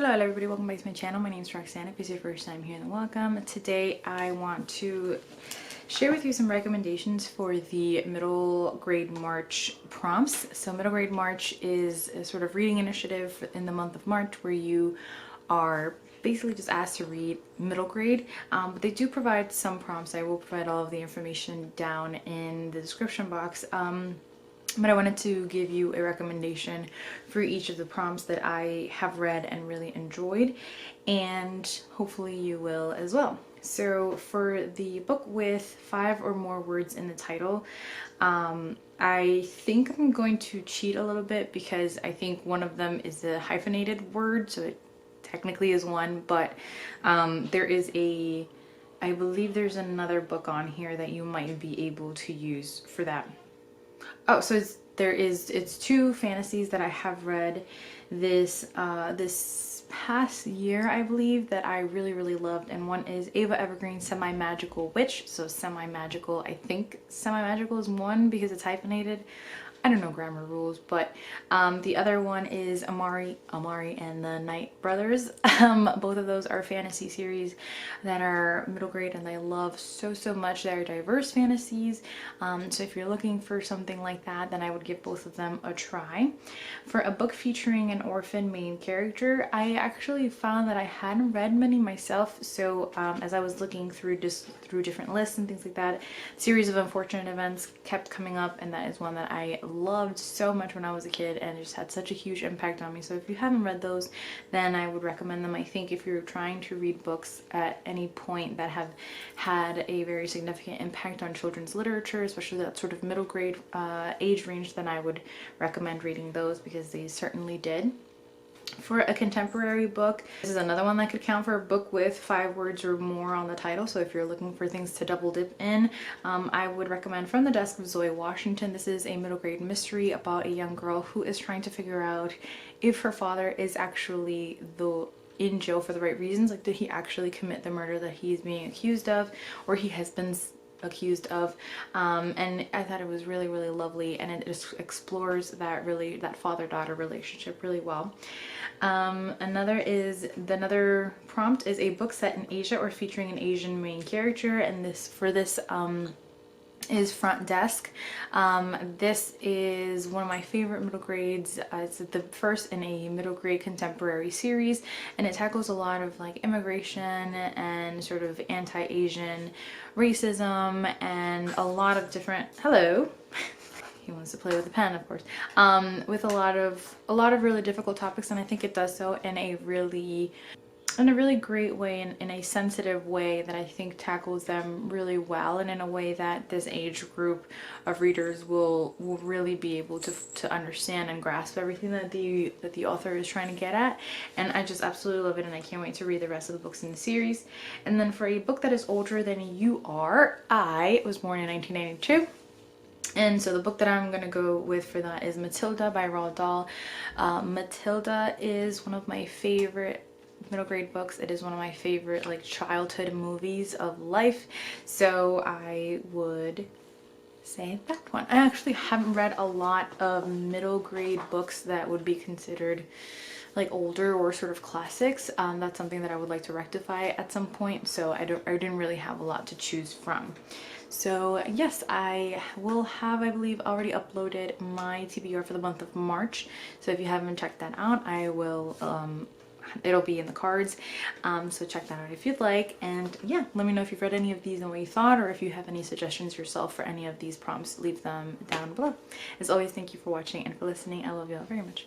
Hello everybody, welcome back to my channel. My name is Roxanne. If it's your first time here, then welcome. Today I want to share with you some recommendations for the middle grade March prompts. So middle grade March is a sort of reading initiative in the month of March where you are basically just asked to read middle grade, but they do provide some prompts. I will provide all of the information down in the description box. But I wanted to give you a recommendation for each of the prompts that I have read and really enjoyed, and hopefully you will as well. So for the book with 5 or more words in the title, I think I'm going to cheat a little bit because I think one of them is a hyphenated word, so it technically is one, but there is I believe there's another book on here that you might be able to use for that. Oh, so it's 2 fantasies that I have read this past year, I believe, that I really loved, and one is Ava Evergreen's Semi-Magical Witch. So semi-magical, I think semi-magical is one because it's hyphenated. I don't know grammar rules, but the other one is Amari and the Night Brothers. Both of those are fantasy series that are middle grade and I love so much. They're diverse fantasies, so if you're looking for something like that, then I would give both of them a try. For a book featuring an orphan main character, I actually found that I hadn't read many myself, so as I was looking through different lists and things like that, Series of Unfortunate Events kept coming up, and that is one that I loved so much when I was a kid and it just had such a huge impact on me. So if you haven't read those, then I would recommend them. I think if you're trying to read books at any point that have had a very significant impact on children's literature, especially that sort of middle grade age range, then I would recommend reading those because they certainly did. For a contemporary book, this is another one that could count for a book with 5 words or more on the title. So if you're looking for things to double dip in, I would recommend From the Desk of Zoe Washington. This is a middle grade mystery about a young girl who is trying to figure out if her father is actually in jail for the right reasons. Like, did he actually commit the murder that he's being accused of, or he has been accused of, and I thought it was really lovely, and it just explores that father-daughter relationship really well. Another prompt is a book set in Asia or featuring an Asian main character, and this is Front Desk. This is one of my favorite middle grades. It's the first in a middle grade contemporary series, and it tackles a lot of like immigration and sort of anti-Asian racism and a lot of different he wants to play with a pen, of course, with a lot of really difficult topics, and I think it does so in a really great way, in a sensitive way that I think tackles them really well, and in a way that this age group of readers will really be able to understand and grasp everything that the author is trying to get at. And I just absolutely love it, and I can't wait to read the rest of the books in the series. And then for a book that is older than you are, I was born in 1992. And so the book that I'm going to go with for that is Matilda by Roald Dahl. Matilda is one of my favorite middle grade books. It is one of my favorite like childhood movies of life, so I would say that one. I actually haven't read a lot of middle grade books that would be considered like older or sort of classics. That's something that I would like to rectify at some point, so I didn't really have a lot to choose from. So yes, I will have, I believe, already uploaded my TBR for the month of March, so if you haven't checked that out, I will it'll be in the cards, so check that out if you'd like. And yeah, let me know if you've read any of these and what you thought, or if you have any suggestions yourself for any of these prompts, leave them down below. As always, thank you for watching and for listening. I love you all very much.